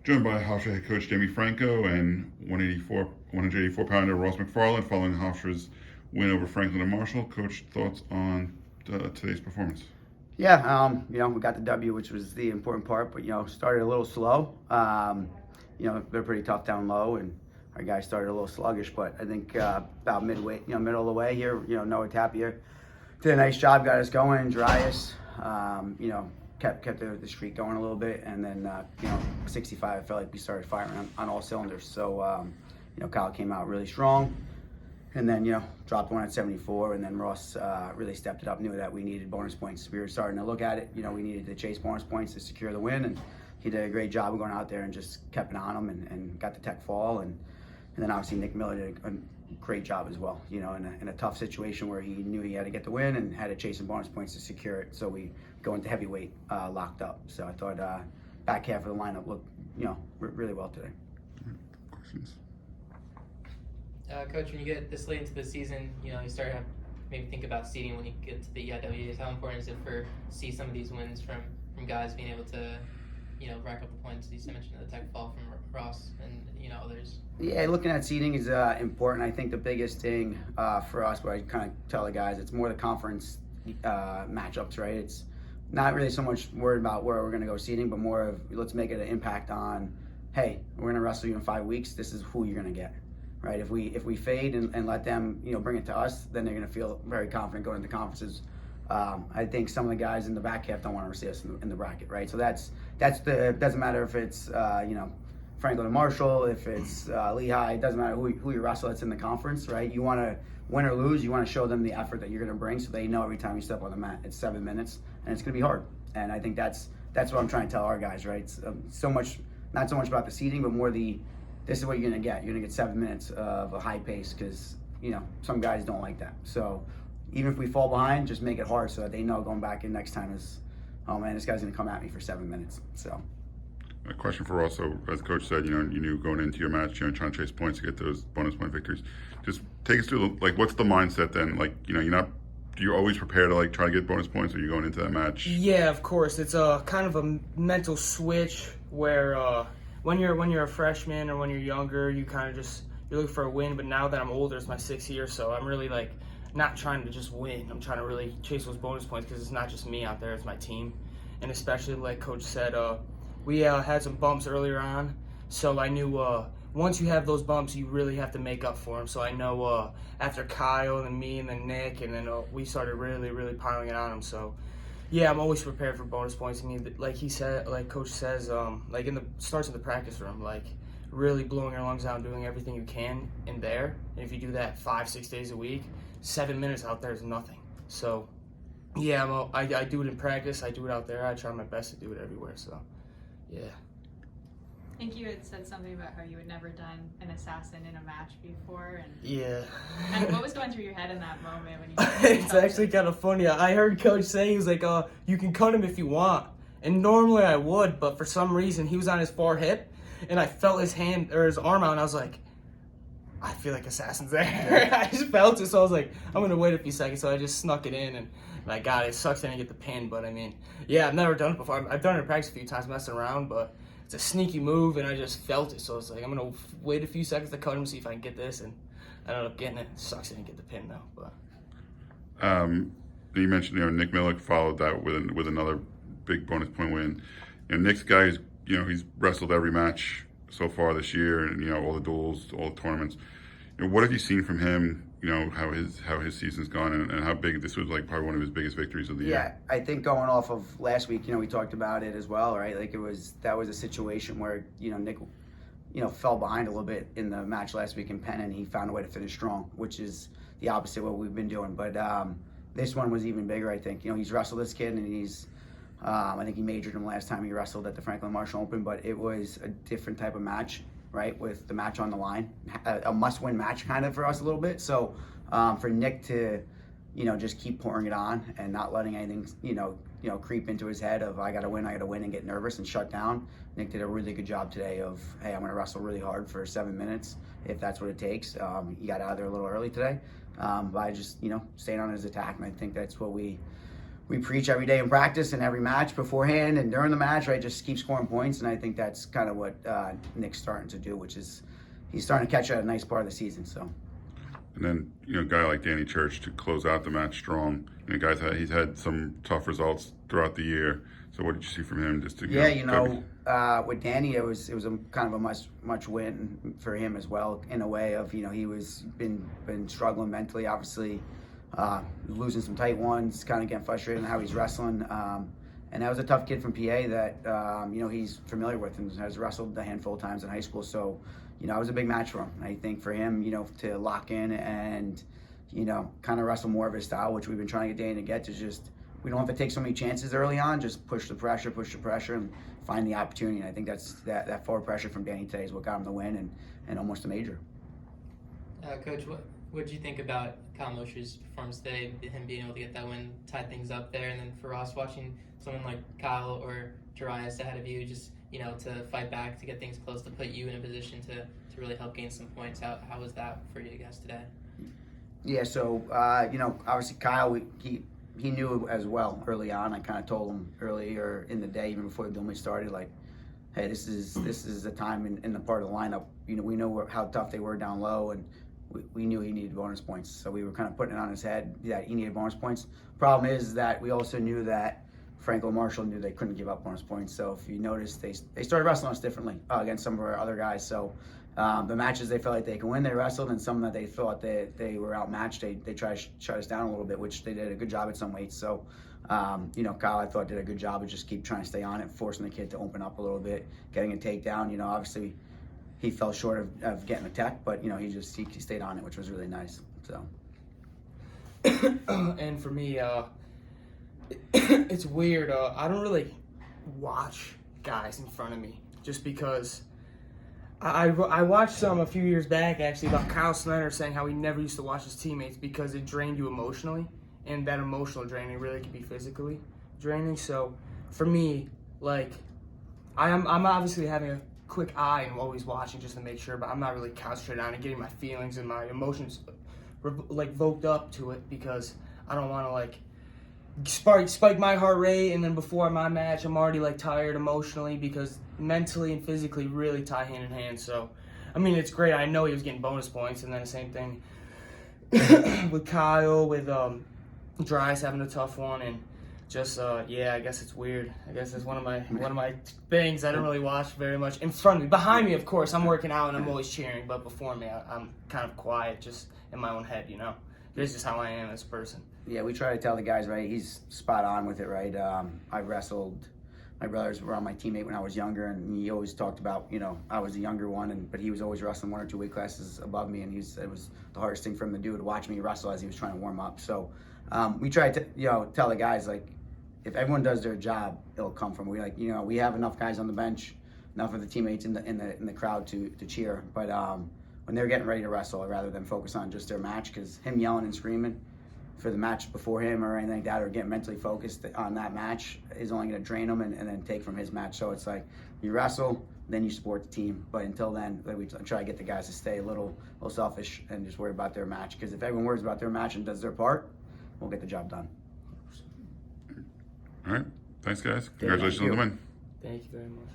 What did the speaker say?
Joined by Hofstra head coach Jamie Franco and 184-pounder Ross McFarland following Hofstra's win over Franklin and Marshall. Coach, thoughts on today's performance? Yeah, we got the W, which was the important part, but, started a little slow. They're pretty tough down low, and our guys started a little sluggish, but I think about midway, middle of the way here, Noah Tapia did a nice job, got us going, dry us, kept the streak going a little bit, and then, 65, I felt like we started firing on all cylinders. So, Kyle came out really strong. And then, dropped one at 74, and then Ross really stepped it up, knew that we needed bonus points. We were starting to look at it. We needed to chase bonus points to secure the win, and he did a great job of going out there and just kept it on him and got the tech fall. And then obviously Nick Miller did a great job as well, in a tough situation where he knew he had to get the win and had to chase some bonus points to secure it. So we go into heavyweight locked up. So I thought back half of the lineup looked, really well today. Questions? Coach, when you get this late into the season, you start to maybe think about seeding when you get to the WREST. How important is it to see some of these wins from guys being able to, rack up the points? You mentioned the tech fall from Ross and others. Yeah, looking at seeding is important. I think the biggest thing for us, what I kind of tell the guys, it's more the conference matchups, right? It's not really so much worried about where we're going to go seeding, but more of let's make it an impact on, hey, we're going to wrestle you in 5 weeks. This is who you're going to get. Right, if we fade and let them bring it to us, then they're going to feel very confident going into conferences. I think some of the guys in the back half don't want to see us in the bracket, right? So that's doesn't matter if it's Franklin and Marshall, if it's Lehigh, it doesn't matter who you wrestle that's in the conference, right? You want to win or lose, you want to show them the effort that you're going to bring, so they know every time you step on the mat it's 7 minutes and it's going to be hard. And I think that's what I'm trying to tell our guys, right? It's not so much about the seeding, but more this is what you're going to get. You're going to get 7 minutes of a high pace because, some guys don't like that. So even if we fall behind, just make it hard so that they know going back in next time is, oh man, this guy's going to come at me for 7 minutes. So. A question for Ross. So as the coach said, you knew going into your match, trying to chase points to get those bonus point victories. Just take us through, what's the mindset then? You're always prepared to try to get bonus points, or you're going into that match? Yeah, of course. It's a kind of a mental switch where when you're a freshman or when you're younger, you kind of you look for a win. But now that I'm older, it's my 6th year, so I'm really not trying to just win. I'm trying to really chase those bonus points because it's not just me out there; it's my team. And especially like Coach said, we had some bumps earlier on, so I knew once you have those bumps, you really have to make up for them. So I know after Kyle and then me and then Nick, and then we started really piling it on them. So. Yeah, I'm always prepared for bonus points. I mean, like he said, like Coach says, in the starts of the practice room, really blowing your lungs out and doing everything you can in there. And if you do that 5-6 days a week, 7 minutes out there is nothing. So, yeah, I do it in practice. I do it out there. I try my best to do it everywhere. So, yeah. I think you had said something about how you had never done an assassin in a match before, and yeah. And what was going through your head in that moment when you? It's actually kind of funny. I heard Coach say he was like, "You can cut him if you want," and normally I would, but for some reason he was on his far hip, and I felt his hand or his arm out, and I was like, "I feel like assassin's there." I just felt it, so I was like, "I'm gonna wait a few seconds," so I just snuck it in, and I got it. It sucks I didn't get the pin, but I mean, yeah, I've never done it before. I've done it in practice a few times, messing around, but. It's a sneaky move, and I just felt it. So it's I'm gonna wait a few seconds to cut him, see if I can get this, and I ended up getting it. It sucks I didn't get the pin though. But You mentioned Nick Miller followed that with another big bonus point win. Nick's guy is he's wrestled every match so far this year, and all the duels, all the tournaments. What have you seen from him? How his season's gone, and how big this was probably one of his biggest victories of the year. Yeah, I think going off of last week, we talked about it as well, right? That was a situation where Nick, fell behind a little bit in the match last week in Penn, and he found a way to finish strong, which is the opposite of what we've been doing. But this one was even bigger, I think. He's wrestled this kid, and he's. I think he majored him last time he wrestled at the Franklin Marshall Open, but it was a different type of match. Right, with the match on the line, a must-win match kind of for us a little bit. So for Nick to, just keep pouring it on and not letting anything, creep into his head of I got to win, and get nervous and shut down. Nick did a really good job today of, hey, I'm going to wrestle really hard for 7 minutes if that's what it takes. He got out of there a little early today by just, staying on his attack, and I think that's what we we preach every day in practice and every match beforehand and during the match, right? Just keep scoring points, and I think that's kind of what Nick's starting to do, which is he's starting to catch a nice part of the season. So. And then, a guy like Danny Church to close out the match strong. He's had some tough results throughout the year. So what did you see from him? Just to with Danny, it was a kind of a much win for him as well, in a way of he was been struggling mentally, obviously, losing some tight ones, kind of getting frustrated in how he's wrestling. And that was a tough kid from PA that he's familiar with and has wrestled a handful of times in high school. So. It was a big match for him. I think for him, to lock in and, kind of wrestle more of his style, which we've been trying to get Danny to get to, just, we don't have to take so many chances early on, just push the pressure, and find the opportunity. And I think that forward pressure from Danny today is what got him the win and almost a major. Coach, what did you think about Kyle Mosher's performance today, him being able to get that win, tie things up there, and then for Ross, watching someone like Kyle or Jarius ahead of you, just to fight back, to get things close, to put you in a position to really help gain some points. How was that for you guys today? Yeah, so obviously Kyle, he knew as well early on. I kind of told him earlier in the day, even before the Dome started, like, hey, this is the time in the part of the lineup. We know how tough they were down low, and we knew he needed bonus points. So we were kind of putting it on his head that he needed bonus points. Problem is that we also knew that Franco and Marshall knew they couldn't give up bonus points. So if you notice, they started wrestling us differently against some of our other guys. So the matches they felt like they could win, they wrestled, and some that they thought they were outmatched, they tried to shut us down a little bit, which they did a good job at some weights. So Kyle, I thought, did a good job of just keep trying to stay on it, forcing the kid to open up a little bit, getting a takedown. Obviously he fell short of getting a tech, but he stayed on it, which was really nice. So. And for me, it's weird. I don't really watch guys in front of me just because I watched some a few years back actually about Kyle Snyder saying how he never used to watch his teammates because it drained you emotionally, and that emotional draining really can be physically draining. So for me, like, I'm obviously having a quick eye and always watching just to make sure, but I'm not really concentrating on it, getting my feelings and my emotions voked up to it, because I don't want to spike my heart rate, and then before my match I'm already tired emotionally, because mentally and physically really tie hand in hand. So I mean, it's great. I know he was getting bonus points, and then the same thing with Kyle, with Dries having a tough one, and just I guess it's weird. I guess it's one of my things. I don't really watch very much in front of me. Behind me, of course, I'm working out and I'm always cheering, but before me, I'm kind of quiet, just in my own head. This is how I am as a person. Yeah, we try to tell the guys, right? He's spot on with it, right? I wrestled. My brothers were on my teammate when I was younger, and he always talked about, I was the younger one, but he was always wrestling 1 or 2 weight classes above me, and he said it was the hardest thing for him to do, to watch me wrestle as he was trying to warm up. So we try to, tell the guys, if everyone does their job, it'll come from. We have enough guys on the bench, enough of the teammates in the crowd to cheer, but when they're getting ready to wrestle, rather than focus on just their match, because him yelling and screaming for the match before him or anything like that, or getting mentally focused on that match, is only going to drain him and then take from his match. So it's you wrestle, then you support the team. But until then, we try to get the guys to stay a little selfish and just worry about their match. Because if everyone worries about their match and does their part, we'll get the job done. All right. Thanks, guys. Congratulations on the win. Thank you very much.